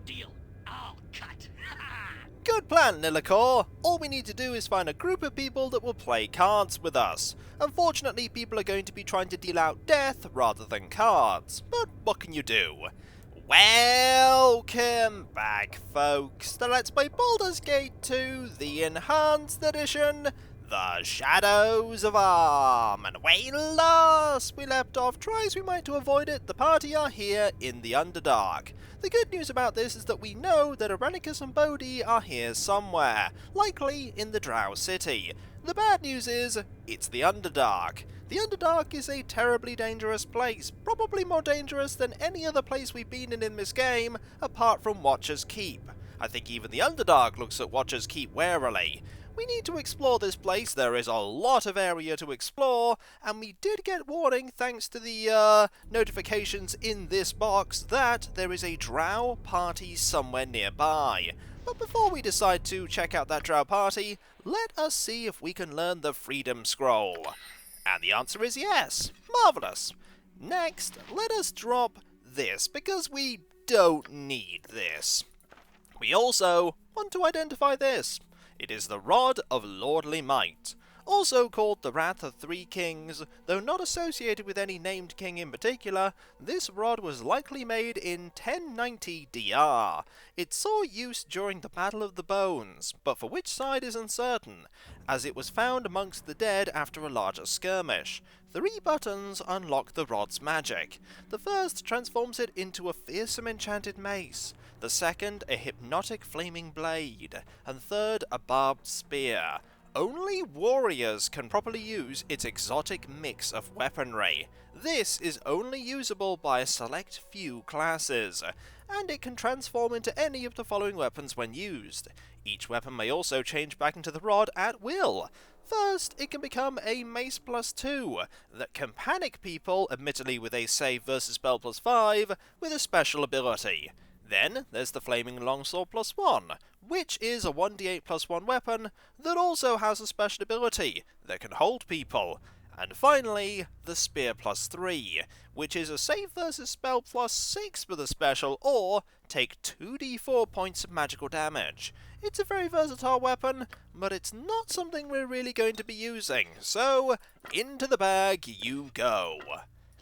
Deal. I'll cut. Good plan, Nilakor. All we need to do is find a group of people that will play cards with us. Unfortunately, people are going to be trying to deal out death rather than cards. But what can you do? Welcome back, folks, to Let's Play Baldur's Gate 2, the Enhanced Edition, The Shadows of Arm. And when last we left off, try as we might to avoid it, the party are here in the Underdark. The good news about this is that we know that Irenicus and Bodhi are here somewhere, likely in the Drow City. The bad news is, it's the Underdark. The Underdark is a terribly dangerous place, probably more dangerous than any other place we've been in this game, apart from Watcher's Keep. I think even the Underdark looks at Watcher's Keep warily. We need to explore this place, there is a lot of area to explore, and we did get warning thanks to the notifications in this box that there is a Drow Party somewhere nearby. But before we decide to check out that Drow Party, let us see if we can learn the Freedom Scroll. And the answer is yes. Marvellous. Next, let us drop this, because we don't need this. We also want to identify this. It is the Rod of Lordly Might, also called the Wrath of Three Kings. Though not associated with any named king in particular, this rod was likely made in 1090 DR. It saw use during the Battle of the Bones, but for which side is uncertain, as it was found amongst the dead after a larger skirmish. 3 buttons unlock the rod's magic. The first transforms it into a fearsome enchanted mace, the second a hypnotic flaming blade, and third a barbed spear. Only warriors can properly use its exotic mix of weaponry. This is only usable by a select few classes, and it can transform into any of the following weapons when used. Each weapon may also change back into the rod at will. First, it can become a Mace +2 that can panic people, admittedly with a save versus spell +5, with a special ability. Then there's the Flaming Longsword +1, which is a 1d8 +1 weapon that also has a special ability that can hold people. And finally, the Spear +3, which is a save versus spell +6 with a special, or take 2d4 points of magical damage. It's a very versatile weapon, but it's not something we're really going to be using, so into the bag you go.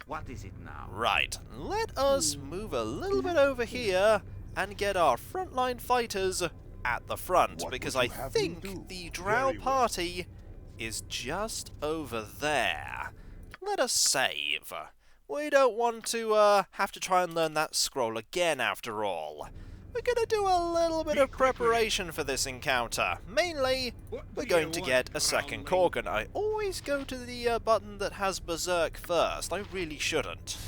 What is it now? Right, let us move a little bit over here and get our frontline fighters at the front, because I think the Drow Party is just over there. Let us save. We don't want to have to try and learn that scroll again after all. We're going to do a little bit of preparation for this encounter. Mainly, we're going to get a second Korgan. I always go to the button that has Berserk first. I really shouldn't.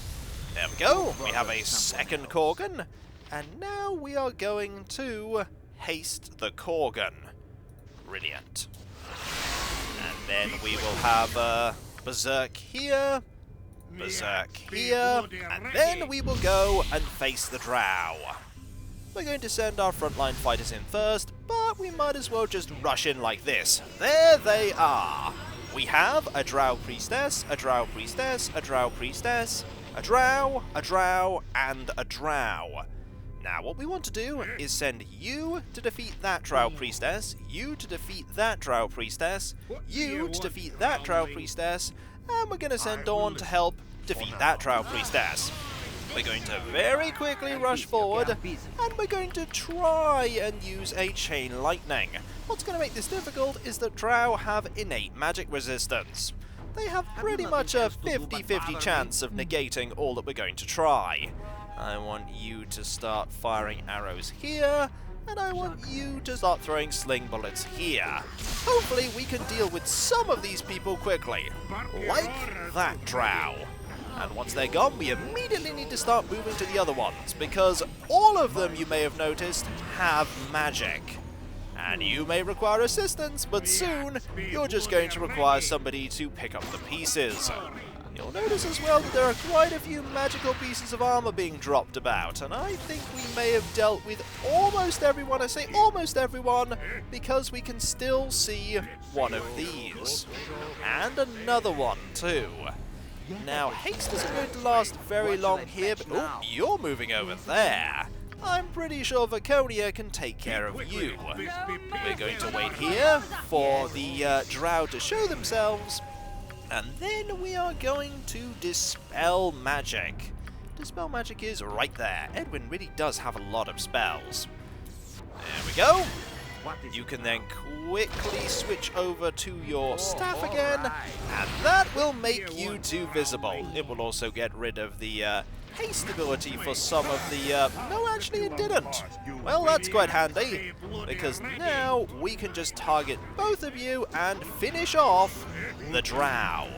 There we go. We have a second Korgan. And now we are going to haste the Korgan. Brilliant. And then we will have Berserk here, Berserk here, and then we will go and face the Drow. We're going to send our frontline fighters in first, but we might as well just rush in like this. There they are. We have a Drow Priestess, a Drow Priestess, a Drow Priestess, a Drow, and a Drow. Now what we want to do is send you to defeat that Drow Priestess, you to defeat that Drow Priestess, you to defeat that Drow Priestess, and we're going to send Dawn to help defeat that Drow Priestess. We're going to very quickly rush forward, and we're going to try and use a Chain Lightning. What's going to make this difficult is that Drow have innate magic resistance. They have pretty much a 50-50 chance of negating all that we're going to try. I want you to start firing arrows here, and I want you to start throwing sling bullets here. Hopefully we can deal with some of these people quickly, like that Drow. And once they're gone, we immediately need to start moving to the other ones, because all of them, you may have noticed, have magic. And you may require assistance, but soon you're just going to require somebody to pick up the pieces. You'll notice as well that there are quite a few magical pieces of armor being dropped about, and I think we may have dealt with almost everyone. I say almost everyone, because we can still see one of these. And another one, too. Now, haste isn't going to last very long here, but oh, you're moving over there. I'm pretty sure Vaconia can take care of you. We're going to wait here for the Drow to show themselves, and then we are going to dispel magic. Dispel magic is right there. Edwin really does have a lot of spells. There we go. You can then quickly switch over to your staff again, and that will make you two visible. It will also get rid of the haste ability for some of the... no, actually it didn't. Well, that's quite handy, because now we can just target both of you and finish off the Drow.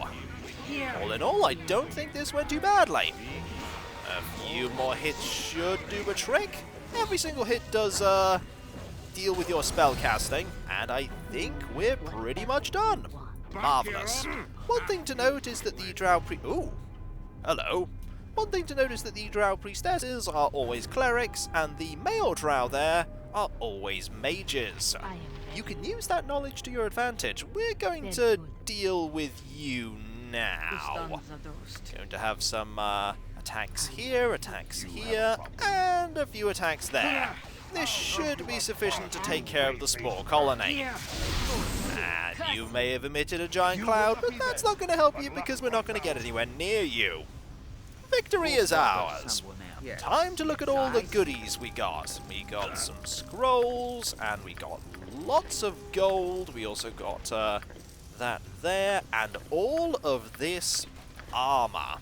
All in all, I don't think this went too badly. A few more hits should do a trick. Every single hit does deal with your spell casting, and I think we're pretty much done. Marvellous. One thing to note is that the Drow Ooh! Hello. One thing to note is that the Drow Priestesses are always clerics, and the male Drow there are always mages. You can use that knowledge to your advantage. We're going to deal with you now. Going to have some attacks here, and a few attacks there. This should be sufficient to take care of the Spore Colony. And you may have emitted a giant cloud, but that's not going to help you because we're not going to get anywhere near you. Victory is ours. Time to look at all the goodies we got. We got some scrolls, and we got lots of gold. We also got that there, and all of this armor.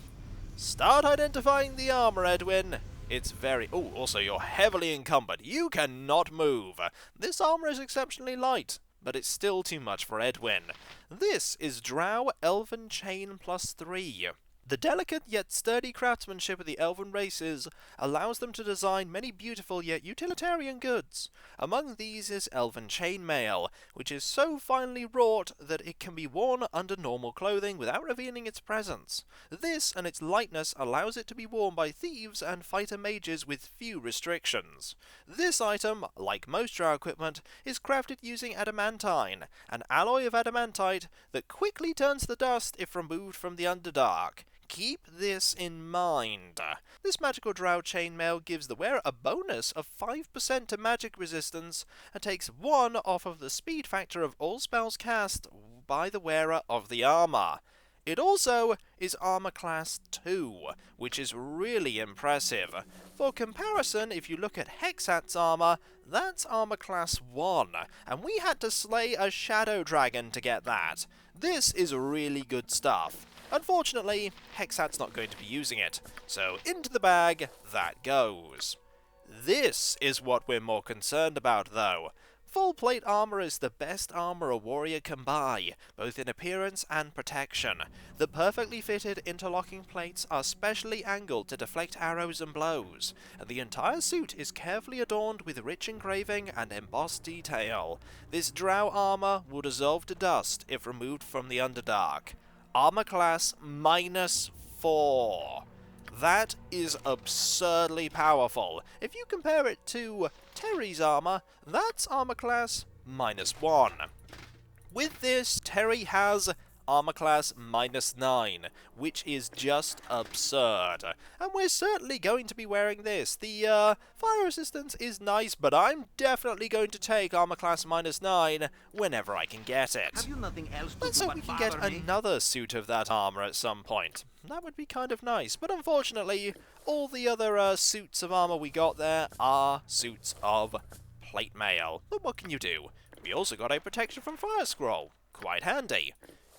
Start identifying the armor, Edwin. It's very... Oh, also you're heavily encumbered. You cannot move. This armor is exceptionally light, but it's still too much for Edwin. This is Drow Elven Chain +3. The delicate yet sturdy craftsmanship of the elven races allows them to design many beautiful yet utilitarian goods. Among these is elven chainmail, which is so finely wrought that it can be worn under normal clothing without revealing its presence. This and its lightness allows it to be worn by thieves and fighter mages with few restrictions. This item, like most Drow equipment, is crafted using adamantine, an alloy of adamantite that quickly turns to dust if removed from the Underdark. Keep this in mind. This magical Drow chainmail gives the wearer a bonus of 5% to magic resistance and takes 1 off of the speed factor of all spells cast by the wearer of the armor. It also is armor class 2, which is really impressive. For comparison, if you look at Hexat's armor, that's armor class 1, and we had to slay a shadow dragon to get that. This is really good stuff. Unfortunately, Hexat's not going to be using it, so into the bag that goes. This is what we're more concerned about, though. Full plate armor is the best armor a warrior can buy, both in appearance and protection. The perfectly fitted interlocking plates are specially angled to deflect arrows and blows, and the entire suit is carefully adorned with rich engraving and embossed detail. This Drow armor will dissolve to dust if removed from the Underdark. Armor class -4. That is absurdly powerful. If you compare it to Terry's armor, that's armor class -1. With this, Terry has armor class -9, which is just absurd. And we're certainly going to be wearing this. The fire resistance is nice, but I'm definitely going to take armor class -9 whenever I can get it. Have you nothing else to Let's do hope we but can get bother me? another suit of that armor at some point. That would be kind of nice, but unfortunately, all the other suits of armor we got there are suits of plate mail. But what can you do? We also got a protection from fire scroll. Quite handy.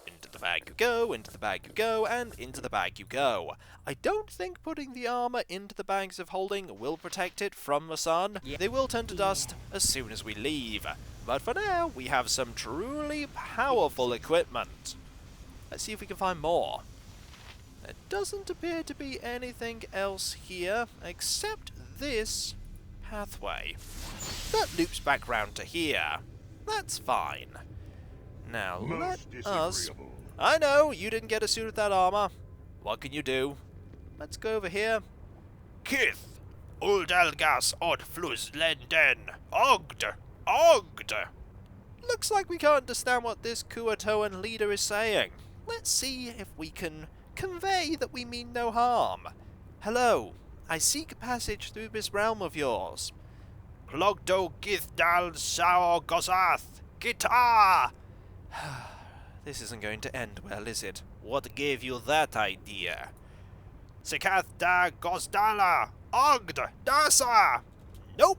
Into the bag you go, into the bag you go, and into the bag you go. I don't think putting the armor into the bags of holding will protect it from the sun. They will turn to dust as soon as we leave. But for now, we have some truly powerful equipment. Let's see if we can find more. There doesn't appear to be anything else here, except this pathway. That loops back round to here. That's fine. Now, let us... I know, you didn't get a suit of that armor. What can you do? Let's go over here. Kith! Uldalgas od flus lenden! Ogd! Ogd! Looks like we can't understand what this Kuatoan leader is saying. Let's see if we can convey that we mean no harm. Hello, I seek passage through this realm of yours. Plogdo Githdal Sao Gosath Guitar! This isn't going to end well, is it? What gave you that idea? Sikath da Gosdala Ogd Dasa! Nope!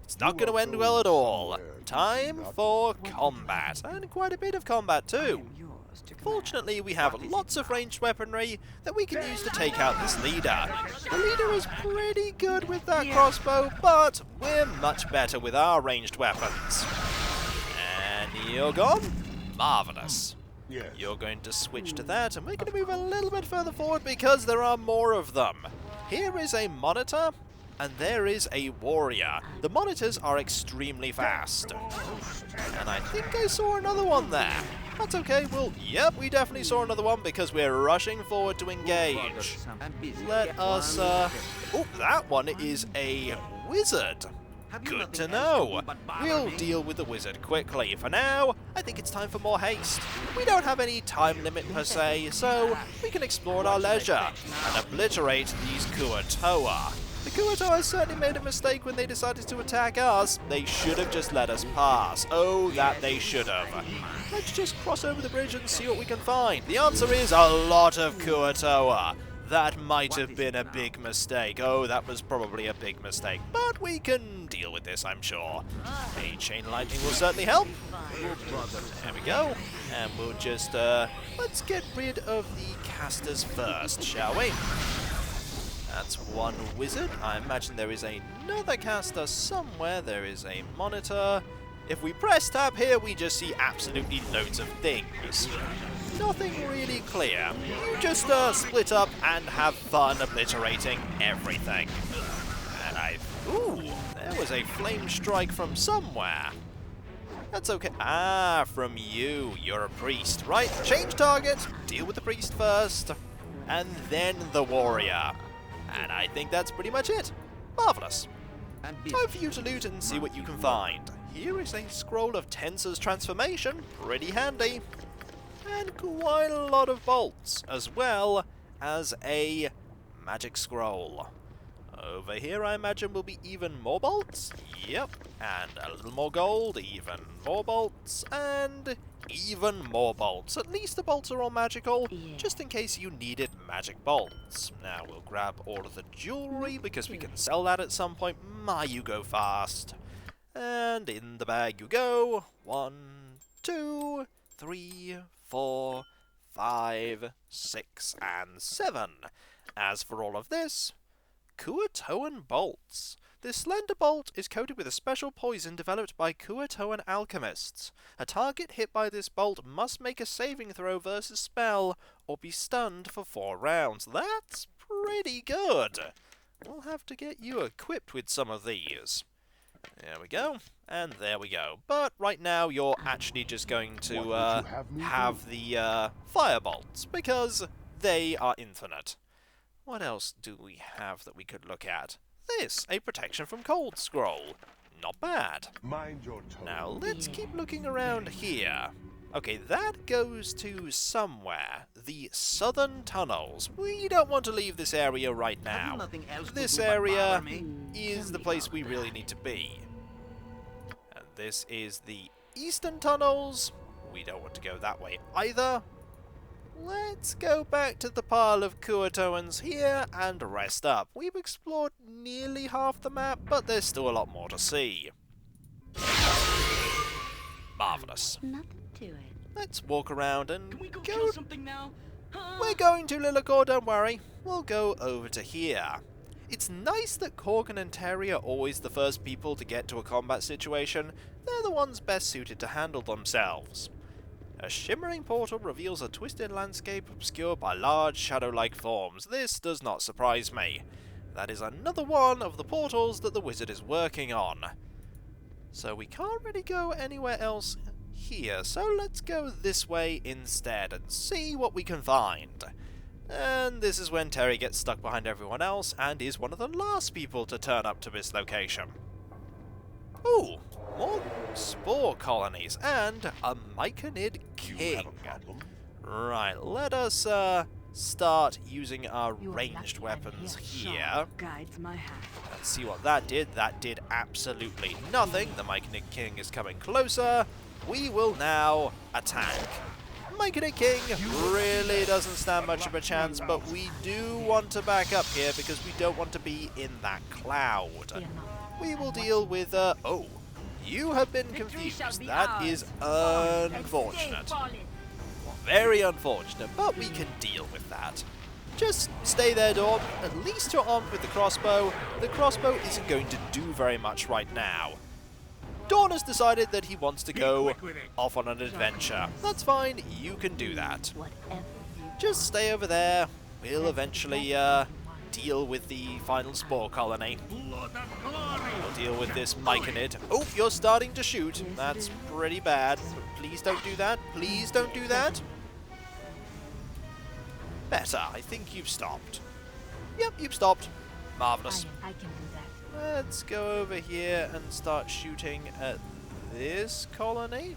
It's not going to end well at all. Time for combat, and quite a bit of combat too. Fortunately, we have lots of ranged weaponry that we can use to take out this leader. The leader is pretty good with that crossbow, but we're much better with our ranged weapons. And you're gone? Marvellous. You're going to switch to that, and we're going to move a little bit further forward because there are more of them. Here is a monitor, and there is a warrior. The monitors are extremely fast. And I think I saw another one there. That's okay, well, yep, we definitely saw another one because we're rushing forward to engage. Let us, oh, that one is a wizard. Good to know. We'll deal with the wizard quickly. For now, I think it's time for more haste. We don't have any time limit per se, so we can explore at our leisure and obliterate these Kuatoa. The Kuatoa certainly made a mistake when they decided to attack us. They should have just let us pass. Oh, that they should have. Let's just cross over the bridge and see what we can find. The answer is a lot of Kuatoa. That might have been a big mistake. Oh, that was probably a big mistake. But we can deal with this, I'm sure. A chain lightning will certainly help. There we go. And we'll just, let's get rid of the casters first, shall we? That's one wizard. I imagine there is another caster somewhere. There is a monitor. If we press tab here, we just see absolutely loads of things. Nothing really clear. You just split up and have fun obliterating everything. And ooh, there was a flame strike from somewhere. That's okay. Ah, from you. You're a priest. Right, change target. Deal with the priest first. And then the warrior. And I think that's pretty much it. Marvellous. Time for you to loot and see what you can find. Here is a scroll of Tensor's transformation. Pretty handy. And quite a lot of bolts, as well as a magic scroll. Over here, I imagine, will be even more bolts. Yep. And a little more gold, even more bolts, and even more bolts. At least the bolts are all magical, just in case you needed magic bolts. Now we'll grab all of the jewelry, because we can sell that at some point. My, you go fast. And in the bag you go. 1, 2, 3, 4, 5, 6, and 7. As for all of this, Kuatoan bolts. This slender bolt is coated with a special poison developed by Kuatoan alchemists. A target hit by this bolt must make a saving throw versus spell, or be stunned for 4 rounds. That's pretty good. We'll have to get you equipped with some of these. There we go, and there we go. But right now you're actually just going to have the fire bolts, because they are infinite. What else do we have that we could look at? This, a protection from cold scroll. Not bad. Mind your tone. Now let's keep looking around here. Okay, that goes to somewhere. The southern tunnels. We don't want to leave this area right now. This area is the place we really need to be. And this is the eastern tunnels. We don't want to go that way either. Let's go back to the pile of Kuatoans here and rest up. We've explored nearly half the map, but there's still a lot more to see. Marvellous. Nothing to it. Let's walk around and Can we go kill something now? We're going to Lillicor, don't worry. We'll go over to here. It's nice that Corgan and Terry are always the first people to get to a combat situation. They're the ones best suited to handle themselves. A shimmering portal reveals a twisted landscape obscured by large shadow-like forms. This does not surprise me. That is another one of the portals that the wizard is working on. So we can't really go anywhere else here, so let's go this way instead and see what we can find. And this is when Terry gets stuck behind everyone else and is one of the last people to turn up to this location. Ooh, more Spore Colonies and a Myconid King. Right, let us start using our ranged weapons here. Guides my hand. Let's see what that did. That did absolutely nothing. The Myconid King is coming closer. We will now attack. Myconid King really doesn't stand much of a chance, but we do want to back up here because we don't want to be in that cloud. We will deal with, oh, you have been confused. That is unfortunate. Very unfortunate, but we can deal with that. Just stay there, Dawn. At least you're armed with the crossbow. The crossbow isn't going to do very much right now. Dawn has decided that he wants to go off on an adventure. That's fine, you can do that. Just stay over there. We'll eventually deal with the final Spore Colony. We'll deal with this Myconid. Oh, you're starting to shoot. That's pretty bad. Please don't do that. Please don't do that. Better. I think you've stopped. Yep, you've stopped. Marvellous. I can do that. Let's go over here and start shooting at this colony.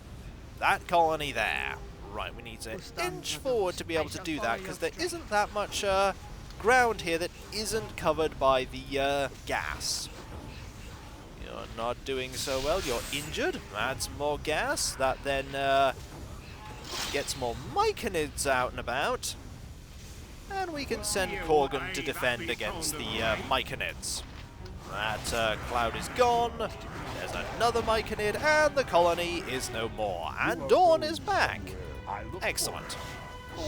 That colony there. Right, we need to inch forward to be able to do that because there isn't that much ground here that isn't covered by the gas. You're not doing so well. You're injured. That's more gas. That then gets more Myconids out and about. And we can send Korgan to defend against the Myconids. That cloud is gone. There's another Myconid, and the colony is no more. And Dawn is back. Excellent.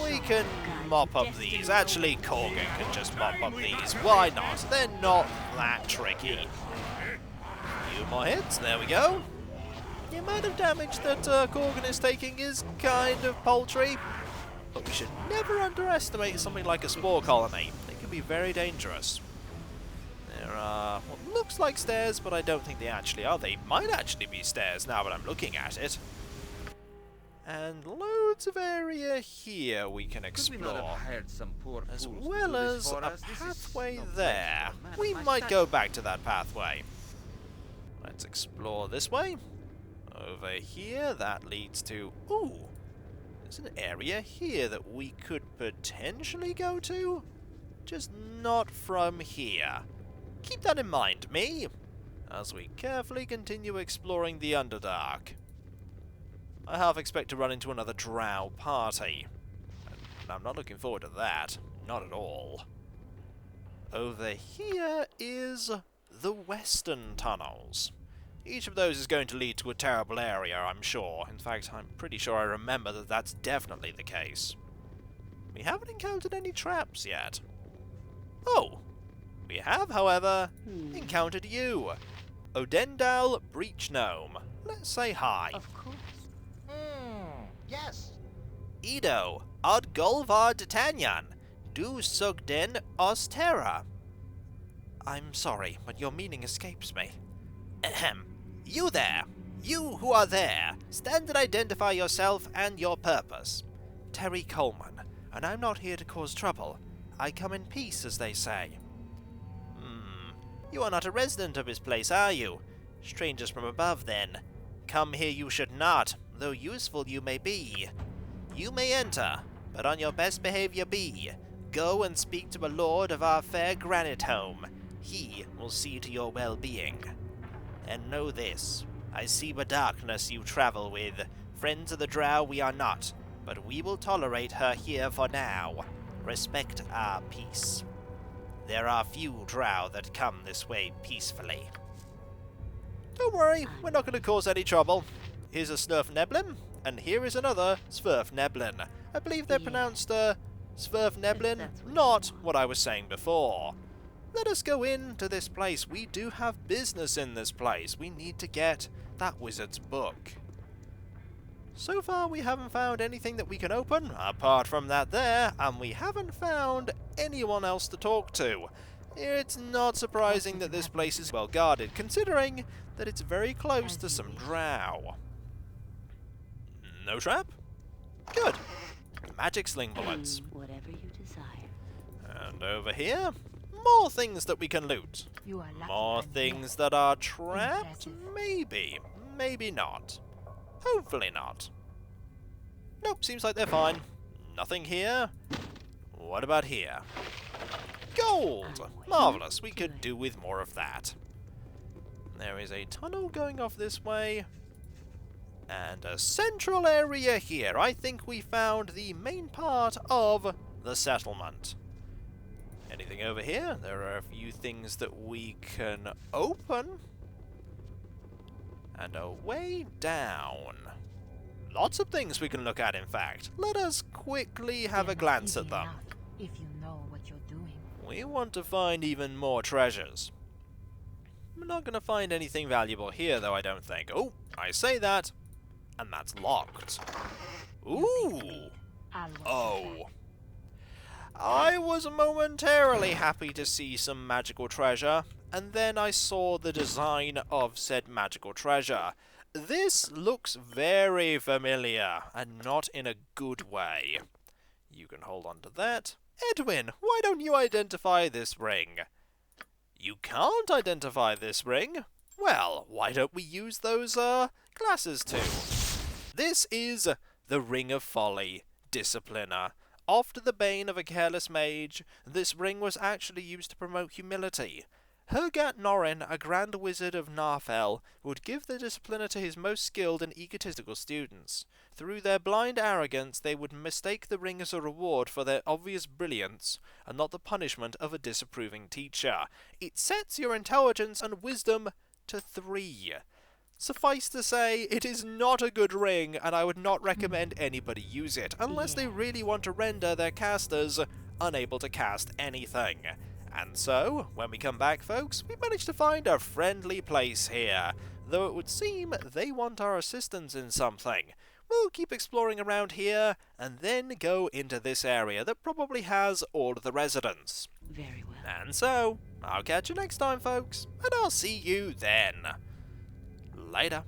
We can mop up these. Actually, Korgan can just mop up these. Why not? They're not that tricky. A few more hits. There we go. The amount of damage that Korgan is taking is kind of paltry. But we should never underestimate something like a Spore Colony. They can be very dangerous. There are what looks like stairs, but I don't think they actually are. They might actually be stairs now that I'm looking at it. And loads of area here we can explore, as well as a pathway there. We might go back to that pathway. Let's explore this way. Over here, that leads to... Ooh! There's an area here that we could potentially go to, just not from here. Keep that in mind, me, as we carefully continue exploring the Underdark. I half expect to run into another Drow Party, and I'm not looking forward to that, not at all. Over here is the Western Tunnels. Each of those is going to lead to a terrible area, I'm sure. In fact, I'm pretty sure I remember that that's definitely the case. We haven't encountered any traps yet. Oh! We have, however, encountered you. Odendal Breach Gnome. Let's say hi. Of course. Yes. Edo, Ad Golvar D'Artagnan, Du Sugden Ostera. I'm sorry, but your meaning escapes me. Ahem. You there! You who are there! Stand and identify yourself and your purpose. Terry Coleman, and I'm not here to cause trouble. I come in peace, as they say. You are not a resident of this place, are you? Strangers from above, then. Come here you should not, though useful you may be. You may enter, but on your best behavior be. Go and speak to a lord of our fair granite home. He will see to your well-being. And know this, I see the darkness you travel with. Friends of the Drow we are not, but we will tolerate her here for now. Respect our peace. There are few Drow that come this way peacefully. Don't worry, we're not going to cause any trouble. Here's a Svirfneblin, and here is another Svirfneblin. I believe they're pronounced Svirfneblin, not what I was saying before. Let us go into this place. We do have business in this place. We need to get that wizard's book. So far we haven't found anything that we can open, apart from that there, and we haven't found anyone else to talk to. It's not surprising that this place is well guarded, considering that it's very close to some Drow. No trap? Good. Magic sling bullets. Whatever you desire. And over here, more things that we can loot. You are lucky. More I'm things blessed. that are trapped? Impressive. Maybe. Maybe not. Hopefully not. Nope, seems like they're fine. Nothing here. What about here? Gold! Marvellous, we could do with more of that. There is a tunnel going off this way. And a central area here. I think we found the main part of the settlement. Anything over here? There are a few things that we can open. And a way down. Lots of things we can look at, in fact. Let us quickly have a glance at them. If you know what you're doing. We want to find even more treasures. We're not going to find anything valuable here, though, I don't think. Oh, I say that. And that's locked. Ooh! Oh. I was momentarily happy to see some magical treasure, and then I saw the design of said magical treasure. This looks very familiar, and not in a good way. You can hold on to that. Edwin, why don't you identify this ring? You can't identify this ring? Well, why don't we use those, glasses too? This is the Ring of Folly, Discipliner. After the bane of a careless mage, this ring was actually used to promote humility. Hergat Norrin, a grand wizard of Narfell, would give the discipliner to his most skilled and egotistical students. Through their blind arrogance, they would mistake the ring as a reward for their obvious brilliance, and not the punishment of a disapproving teacher. It sets your intelligence and wisdom to 3. Suffice to say, it is not a good ring, and I would not recommend anybody use it, unless they really want to render their casters unable to cast anything. And so, when we come back, folks, we managed to find a friendly place here, though it would seem they want our assistance in something. We'll keep exploring around here, and then go into this area that probably has all of the residents. Very well. And so, I'll catch you next time, folks, and I'll see you then. Later.